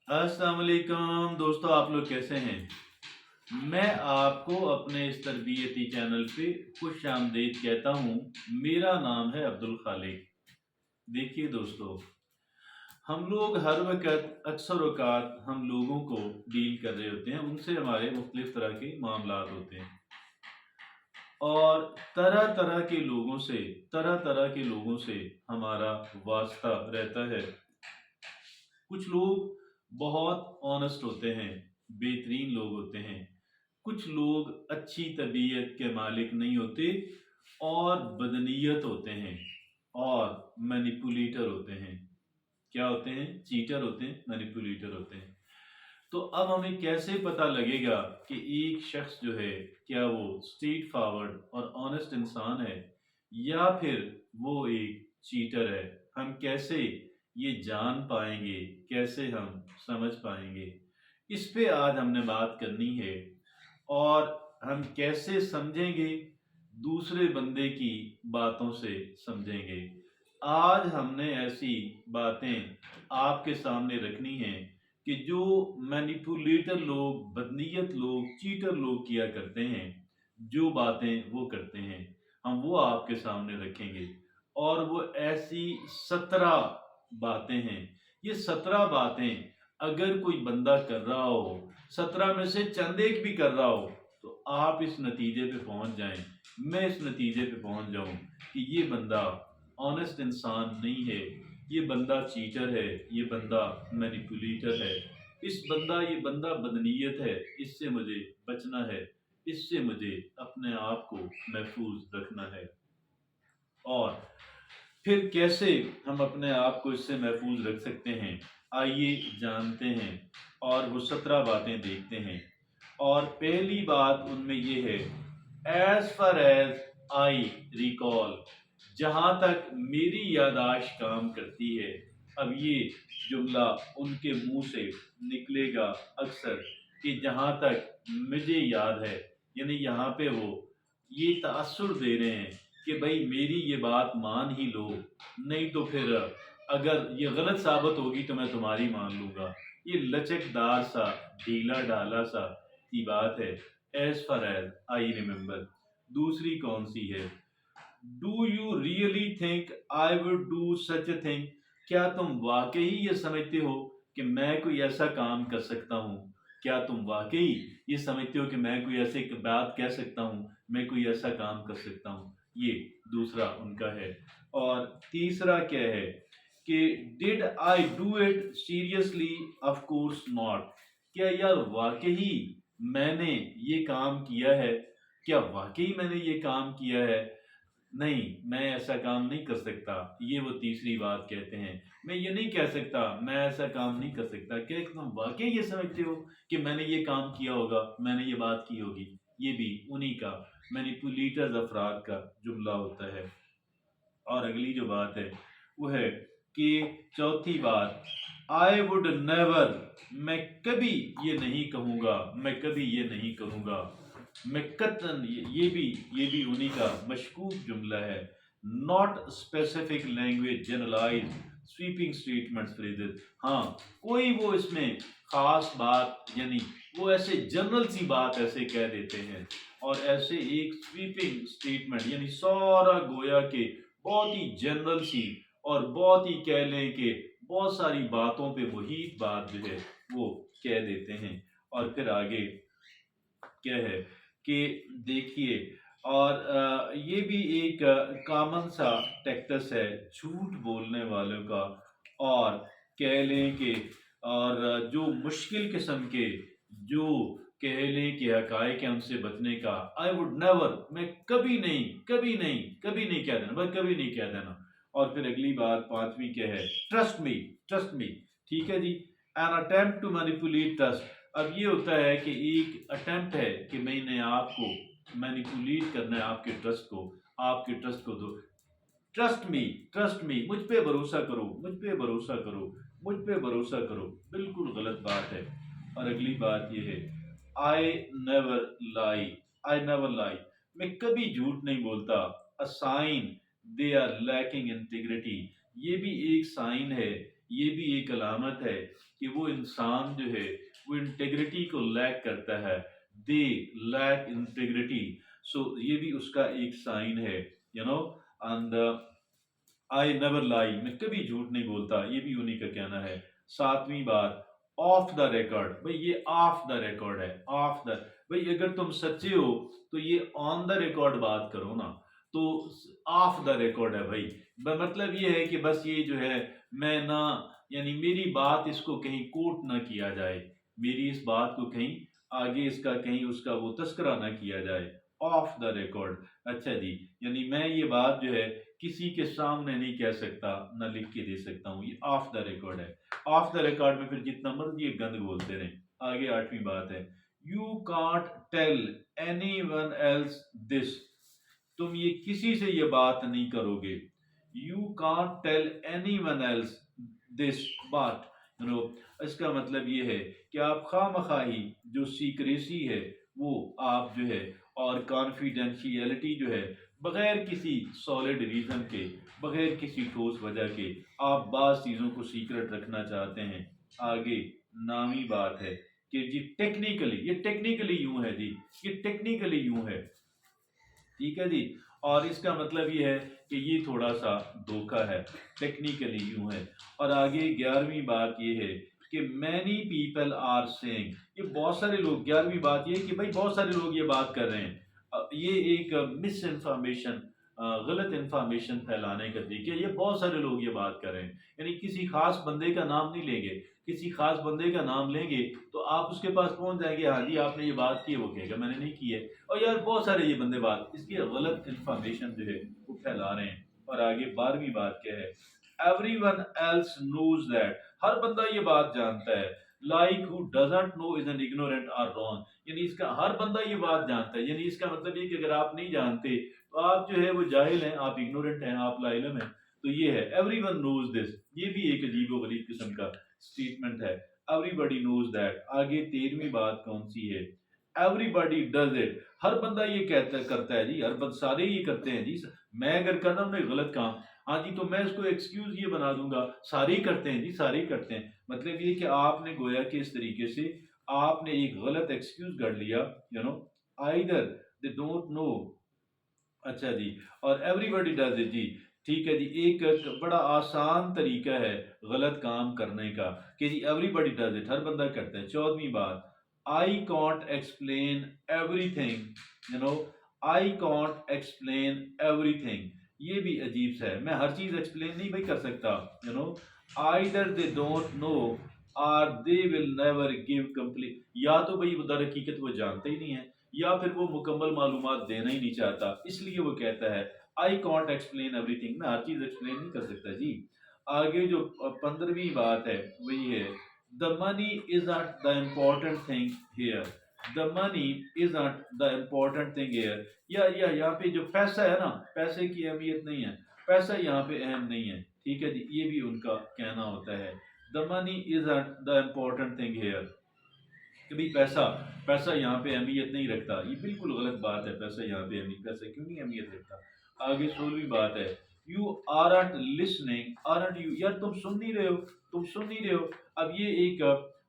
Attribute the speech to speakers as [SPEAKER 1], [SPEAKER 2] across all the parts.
[SPEAKER 1] अस्सलाम वालेकुम दोस्तों, आप लोग कैसे हैं। मैं आपको अपने इस तरबियती चैनल पे खुश आमदीद कहता हूँ। मेरा नाम है अब्दुल खालिक। देखिए दोस्तों, हम लोग हर वक्त अक्सर औकात हम लोगों को डील कर रहे होते हैं, उनसे हमारे मुख्तलिफ तरह के मामलात होते हैं और तरह तरह के लोगों से हमारा वास्ता रहता है। कुछ लोग बहुत ऑनेस्ट होते हैं, बेहतरीन लोग होते हैं। कुछ लोग अच्छी तबीयत के मालिक नहीं होते और बदनीयत होते हैं और मैनिपुलेटर होते हैं। क्या होते हैं? चीटर होते हैं, मैनिपुलेटर होते हैं। तो अब हमें कैसे पता लगेगा कि एक शख्स जो है, क्या वो स्ट्रेट फॉरवर्ड और ऑनेस्ट इंसान है या फिर वो एक चीटर है? हम कैसे ये जान पाएंगे, कैसे हम समझ पाएंगे? इस पे आज हमने बात करनी है। और हम कैसे समझेंगे? दूसरे बंदे की बातों से समझेंगे। आज हमने ऐसी बातें आपके सामने रखनी है कि जो मैनिपुलेटर लोग, बदनीयत लोग, चीटर लोग किया करते हैं, जो बातें वो करते हैं, हम वो आपके सामने रखेंगे। और वो ऐसी 17 बातें हैं। ये 17 बातें अगर कोई बंदा कर रहा हो, 17 में से चंद एक भी कर रहा हो, तो आप इस नतीजे पे पहुंच जाएं, मैं इस नतीजे पे पहुंच जाऊं कि ये बंदा ऑनेस्ट इंसान नहीं है, ये बंदा चीटर है, ये बंदा मैनिपुलेटर है, ये बंदा बदनीयत है। इससे मुझे बचना है, इससे मुझे अपने आप को महफूज रखना है। और फिर कैसे हम अपने आप को इससे महफूज रख सकते हैं, आइए जानते हैं और वो 17 बातें देखते हैं। और पहली बात उनमें ये है, as far as I recall, जहां तक मेरी यादाश्त काम करती है। अब ये जुमला उनके मुंह से निकलेगा अक्सर कि जहां तक मुझे याद है, यानी यहाँ पे वो ये तासुर दे रहे हैं कि भाई मेरी ये बात मान ही लो, नहीं तो फिर अगर ये गलत साबित होगी तो मैं तुम्हारी मान लूंगा। ये लचकदार सा, ढीला ढाला सा की बात है। As far as I remember. दूसरी कौन सी है? Do you really think I would do such a thing? क्या तुम वाकई ये समझते हो कि मैं कोई ऐसा काम कर सकता हूँ? क्या तुम वाकई ये समझते हो कि मैं कोई ऐसे एक बात कह सकता हूँ, मैं कोई ऐसा काम कर सकता हूँ? ये दूसरा उनका है। और तीसरा क्या है कि did I do it seriously? Of course not. क्या यार वाकई मैंने ये काम किया है? क्या वाकई मैंने ये काम किया है? नहीं, मैं ऐसा काम नहीं कर सकता। ये वो तीसरी बात कहते हैं। मैं ये नहीं कह सकता, मैं ऐसा काम नहीं कर सकता। क्या तुम वाकई ये समझते हो कि मैंने ये काम किया होगा, मैंने ये बात की होगी? ये भी उन्हीं का, मैनिपुलेटर्स अफराद का जुमला होता है। और अगली जो बात है वो है कि चौथी बात, आई वुड नेवर, मैं कभी ये नहीं कहूँगा, मैं कभी ये नहीं करूँगा। मैं कतन, ये भी उन्हीं का मशकूक जुमला है। Not specific language generalize sweeping statements phrases. हाँ, कोई वो इसमें खास बात, यानी वो ऐसे जनरल सी बात ऐसे कह देते हैं और ऐसे एक स्वीपिंग स्टेटमेंट, यानी सारा गोया के बहुत ही जनरल सी और बहुत ही कह लें कि बहुत सारी बातों पे मुहित बात जो है वो कह देते हैं। और फिर आगे क्या है कि देखिए, और ये भी एक कॉमन सा टैक्टिस है झूठ बोलने वालों का। और कह लें कि और जो मुश्किल किस्म के, जो कह लें कि हकायक है उनसे बचने का, आई वुड नेवर, मैं कभी नहीं, कभी नहीं, कभी नहीं कह देना, बस कभी नहीं कह देना। और फिर अगली बात पांचवी क्या है? Trust me, trust me. ठीक है जी। An attempt to manipulate trust. अब ये होता है कि एक अटेम्प्ट है कि मैंने आपको मैनिपुलेट करना है, आपके ट्रस्ट को दो। ट्रस्ट मी, मुझ पे भरोसा करो, मुझ पे भरोसा करो, मुझ पे भरोसा करो। बिल्कुल गलत बात है। और अगली बात ये है, I never lie, I never लाई, मैं कभी झूठ नहीं बोलता। A sign they are lacking integrity, ये भी एक साइन है ये भी एक अलामत है कि वो इंसान जो है वो इंटेग्रिटी को लैक करता है, दे लैक इंटेग्रिटी। सो ये भी उसका एक साइन है, you know. And I never लाई, मैं कभी झूठ नहीं बोलता, ये भी उन्हीं का कहना है। सातवीं बात, ऑफ द रिकॉर्ड, भाई ये ऑफ द रिकॉर्ड है, ऑफ द, भाई अगर तुम सच्चे हो तो ये ऑन द रिकॉर्ड बात करो ना, तो ऑफ द रिकॉर्ड है भाई। मतलब ये है कि बस ये जो है, मैं ना, यानी मेरी बात इसको कहीं कोट ना किया जाए, मेरी इस बात को कहीं आगे इसका कहीं उसका वो तस्करा ना किया जाए, ऑफ द रिकॉर्ड। अच्छा जी, यानी मैं ये बात जो है किसी के सामने नहीं कह सकता, ना लिख के दे सकता हूँ, ये ऑफ द रिकॉर्ड है। ऑफ द रिकॉर्ड में फिर जितना मर्जी ये गंद बोलते रहे। आगे आठवीं बात है, you can't tell anyone else this, तुम ये किसी से ये बात नहीं करोगे। You can't tell anyone else this बात, यू नो, इसका मतलब ये है कि आप खामखाही जो सीक्रेसी है वो आप जो है, और कॉन्फिडेंशियलिटी जो है, बगैर किसी सॉलिड रीजन के, बगैर किसी ठोस वजह के आप बाज़ चीज़ों को सीक्रेट रखना चाहते हैं। आगे नामी बात है कि जी टेक्निकली, ये टेक्निकली यूं है जी, ये टेक्निकली यूं है, ठीक है जी। और इसका मतलब ये है कि ये थोड़ा सा धोखा है, टेक्निकली यूं है। और आगे 11वीं बात ये है कि मैनी पीपल आर सेइंग, ये बहुत सारे लोग, 11वीं बात ये है कि भाई बहुत सारे लोग ये बात कर रहे हैं। ये एक मिस इन्फॉर्मेशन, गलत इन्फॉर्मेशन फैलाने का तरीके, ये बहुत सारे लोग ये बात कर रहे हैं, यानी किसी खास बंदे का नाम नहीं लेंगे, किसी खास बंदे का नाम लेंगे तो आप उसके पास पहुंच जाएंगे, हाँ जी आपने ये बात की है, वो कहेगा मैंने नहीं की है, और यार बहुत सारे ये बंदे बात इसकी गलत इन्फॉर्मेशन जो है वो फैला रहे हैं। और आगे 12वीं बात क्या है, every one else knows that, हर बंदा ये बात जानता है, like who doesn't know is an ignorant और रॉन्ग, यानी इसका हर बंदा ये बात जानता है, यानी इसका मतलब ये कि अगर आप नहीं जानते तो आप जो है वो जाहिल हैं, आप इग्नोरेंट हैं, आप लाइलम हैं। तो ये है एवरी वन नोज दिस, ये भी एक अजीब गरीब किस्म का स्टेटमेंट है, एवरीबॉडी नोज दैट। आगे 13वीं बात कौन सी है, एवरीबॉडी डज इट, हर बंदा ये कहता करता है जी, हर बंदा, सारे ये करते हैं जी। मैं अगर कर रहा हूँ ना गलत काम, हाँ जी, तो मैं इसको एक्सक्यूज ये बना दूंगा, सारे ही करते हैं जी, सारे ही करते हैं। मतलब ये कि आपने गोया कि इस तरीके से आपने एक गलत एक्सक्यूज कर लिया, you know, either they don't no. अच्छा जी, और एवरीबॉडी डज इट जी, ठीक है जी, एक बड़ा आसान तरीका है गलत काम करने का कि जी एवरीबॉडी डज इट, हर बंदा करता है। 14वीं बात, I can't explain everything, you know, I can't explain everything, ये भी अजीब सा है, मैं हर चीज एक्सप्लेन नहीं भाई कर सकता, you know. Either they don't know और they will never give complete, या तो भाई वो दर हकीकत वो जानते ही नहीं है, या फिर वो मुकम्मल मालूमात देना ही नहीं चाहता, इसलिए वो कहता है आई कॉन्ट एक्सप्लेन एवरीथिंग, मैं हर चीज एक्सप्लेन नहीं कर सकता जी। आगे जो 15वीं बात है वही है, the money is not the important thing here, the money is not the important thing here, या यहाँ पे जो पैसा है ना, पैसे की अहमियत नहीं है, पैसा यहाँ पे अहम नहीं है, ठीक है जी, ये भी उनका कहना होता है, the money is not the important thing here, कि भाई पैसा, पैसा यहाँ पे अहमियत नहीं रखता, ये बिल्कुल गलत बात है, पैसा यहाँ पे अहमियत, पैसा क्यों नहीं अहमियत रखता। आगे 16वीं बात है, you aren't listening, aren't you, यार तुम सुन नहीं रहे हो, तुम सुन नहीं रहे हो। अब ये एक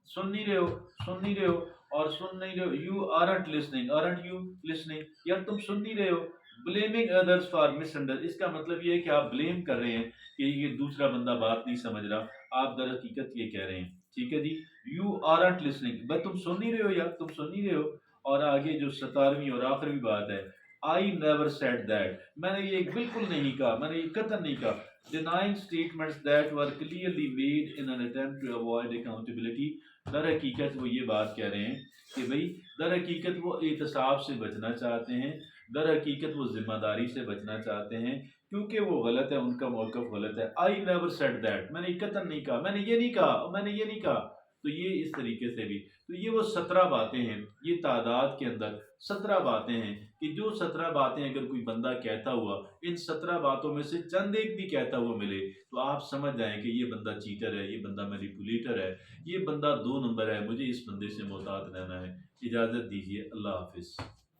[SPEAKER 1] सुन नहीं रहे हो, सुन नहीं रहे हो, और सुन नहीं रहे हो, you aren't listening, aren't you listening, यार तुम सुन नहीं रहे हो। ब्लेमिंग अदर्स फॉर मिसअंडर, इसका मतलब ये है कि आप ब्लेम कर रहे हैं कि ये दूसरा बंदा बात नहीं समझ रहा, आप दर हकीकत ये कह रहे हैं, ठीक है जी। यू आरंट लिसनिंग, भाई तुम सुन नहीं रहे हो यार, तुम सुन नहीं रहे हो। और आगे जो 17वीं और आखिरी बात है, आई नेवर सेड दैट, मैंने ये बिल्कुल नहीं कहा, मैंने ये कतई नहीं कहा। denying statements that were clearly made in an attempt to avoid accountability, दर हकीकत वो ये बात कह रहे हैं कि भाई दर हकीकत वो एहतसाब से बचना चाहते हैं, दर हकीकत वो जिम्मेदारी से बचना चाहते हैं, क्योंकि वो गलत है, उनका मौकफ गलत है। आई नेवर सेड दैट, मैंने कतई नहीं कहा, मैंने ये नहीं कहा, मैंने ये नहीं कहा। तो ये इस तरीके से भी, तो ये वो 17 बातें हैं, ये तादाद के अंदर 17 बातें हैं कि जो 17 बातें अगर कोई बंदा कहता हुआ इन 17 बातों में से चंद एक भी कहता हुआ मिले तो आप समझ जाएं कि ये बंदा चीटर है, ये बंदा मैनिपुलेटर है, ये बंदा 2 नंबर है, मुझे इस बंदे से मोहतात रहना है। इजाज़त दीजिए, अल्लाह हाफिज़।